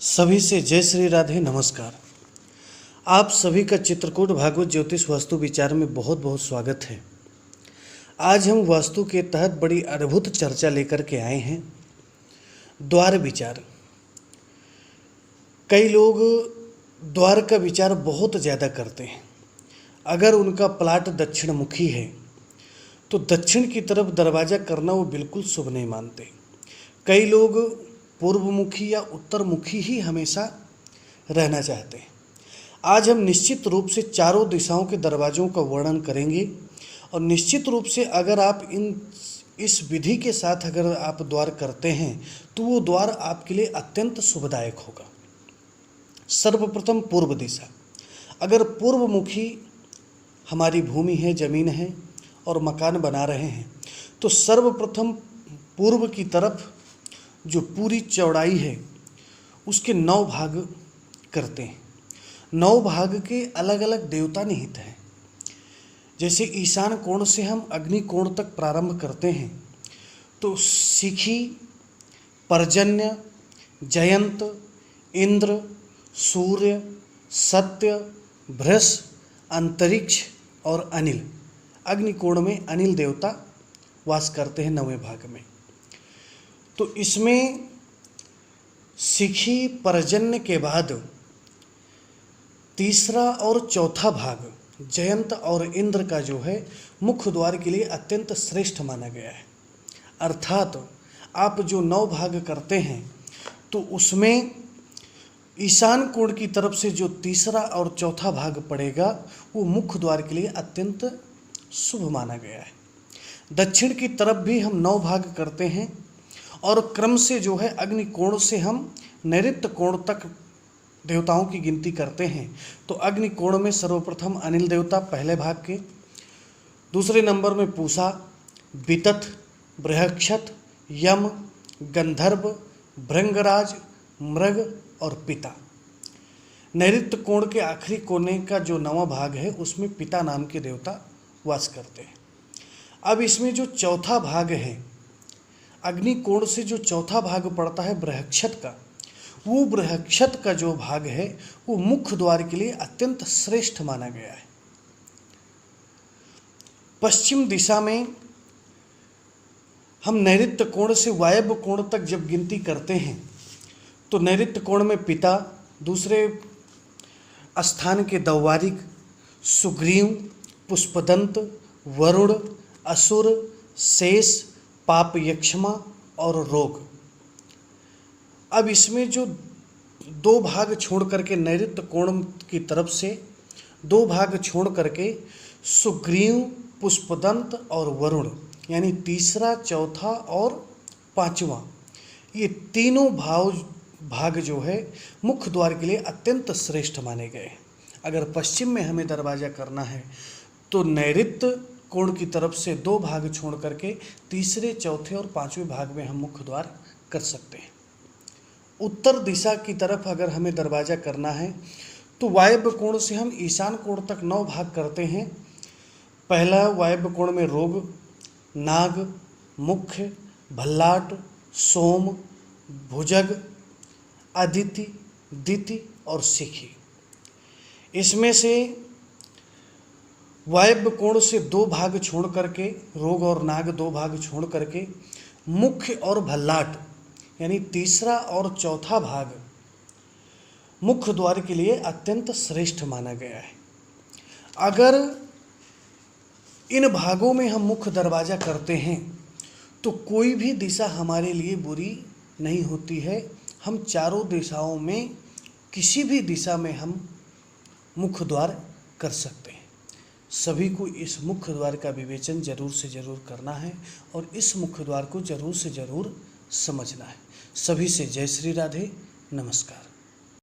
सभी से जय श्री राधे नमस्कार। आप सभी का चित्रकूट भागवत ज्योतिष वास्तु विचार में बहुत बहुत स्वागत है। आज हम वास्तु के तहत बड़ी अद्भुत चर्चा लेकर के आए हैं। द्वार विचार। कई लोग द्वार का विचार बहुत ज़्यादा करते हैं। अगर उनका प्लाट दक्षिण मुखी है तो दक्षिण की तरफ दरवाज़ा करना वो बिल्कुल शुभ नहीं मानते। कई लोग पूर्वमुखी या उत्तरमुखी ही हमेशा रहना चाहते हैं। आज हम निश्चित रूप से चारों दिशाओं के दरवाज़ों का वर्णन करेंगे और निश्चित रूप से अगर आप इस विधि के साथ अगर आप द्वार करते हैं तो वो द्वार आपके लिए अत्यंत शुभदायक होगा। सर्वप्रथम पूर्व दिशा। अगर पूर्वमुखी हमारी भूमि है, ज़मीन है और मकान बना रहे हैं तो सर्वप्रथम पूर्व की तरफ जो पूरी चौड़ाई है उसके 9 भाग करते हैं। 9 भाग के अलग अलग देवता निहित हैं। जैसे ईशान कोण से हम अग्नि कोण तक प्रारंभ करते हैं तो शिखी, पर्जन्य, जयंत, इंद्र, सूर्य, सत्य, बृहस्, अंतरिक्ष और अनिल। अग्नि कोण में अनिल देवता वास करते हैं 9वें भाग में। तो इसमें शिखी, पर्जन्य के बाद तीसरा और चौथा भाग जयंत और इंद्र का जो है मुख्य द्वार के लिए अत्यंत श्रेष्ठ माना गया है। अर्थात आप जो 9 भाग करते हैं तो उसमें ईशान कोण की तरफ से जो तीसरा और चौथा भाग पड़ेगा वो मुख्य द्वार के लिए अत्यंत शुभ माना गया है। दक्षिण की तरफ भी हम 9 भाग करते हैं और क्रम से जो है अग्नि कोण से हम नैऋत्य कोण तक देवताओं की गिनती करते हैं। तो अग्नि कोण में सर्वप्रथम अनिल देवता पहले भाग के, दूसरे नंबर में पूषा, वितत, बृहक्षत, यम, गंधर्व, भृंगराज, मृग और पिता। नैऋत्य कोण के आखिरी कोने का जो 9वां भाग है उसमें पिता नाम के देवता वास करते हैं। अब इसमें जो चौथा भाग है अग्नि कोण से जो चौथा भाग पड़ता है बृहक्षत का, वो बृहक्षत का जो भाग है वो मुख्य द्वार के लिए अत्यंत श्रेष्ठ माना गया है। पश्चिम दिशा में हम नैऋत्य कोण से वायव्य कोण तक जब गिनती करते हैं तो नैऋत्य कोण में पिता, दूसरे स्थान के दौवारिक, सुग्रीव, पुष्पदंत, वरुण, असुर, शेष, पाप, यक्षमा और रोग। अब इसमें जो 2 भाग छोड़ करके नैऋत्य कोण की तरफ से 2 भाग छोड़ करके सुग्रीव, पुष्पदंत और वरुण यानी तीसरा, चौथा और 5वां, ये तीनों भाग जो है मुख्य द्वार के लिए अत्यंत श्रेष्ठ माने गए। अगर पश्चिम में हमें दरवाज़ा करना है तो नैऋत्य कोण की तरफ से 2 भाग छोड़ करके तीसरे, चौथे और 5वें भाग में हम मुख्य द्वार कर सकते हैं। उत्तर दिशा की तरफ अगर हमें दरवाज़ा करना है तो वायव्य कोण से हम ईशान कोण तक 9 भाग करते हैं। पहला वायव्य कोण में रोग, नाग, मुख्य, भल्लाट, सोम, भुजग, अदिति, दिति और शिखी। इसमें से वायव्य कोण से 2 भाग छोड़ करके रोग और नाग 2 भाग छोड़ करके मुख्य और भल्लाट यानी तीसरा और चौथा भाग मुख्य द्वार के लिए अत्यंत श्रेष्ठ माना गया है। अगर इन भागों में हम मुख्य दरवाज़ा करते हैं तो कोई भी दिशा हमारे लिए बुरी नहीं होती है। हम चारों दिशाओं में किसी भी दिशा में हम मुख्य द्वार कर सकते हैं। सभी को इस मुख्य द्वार का विवेचन जरूर से जरूर करना है और इस मुख्य द्वार को जरूर से जरूर समझना है। सभी से जय श्री राधे नमस्कार।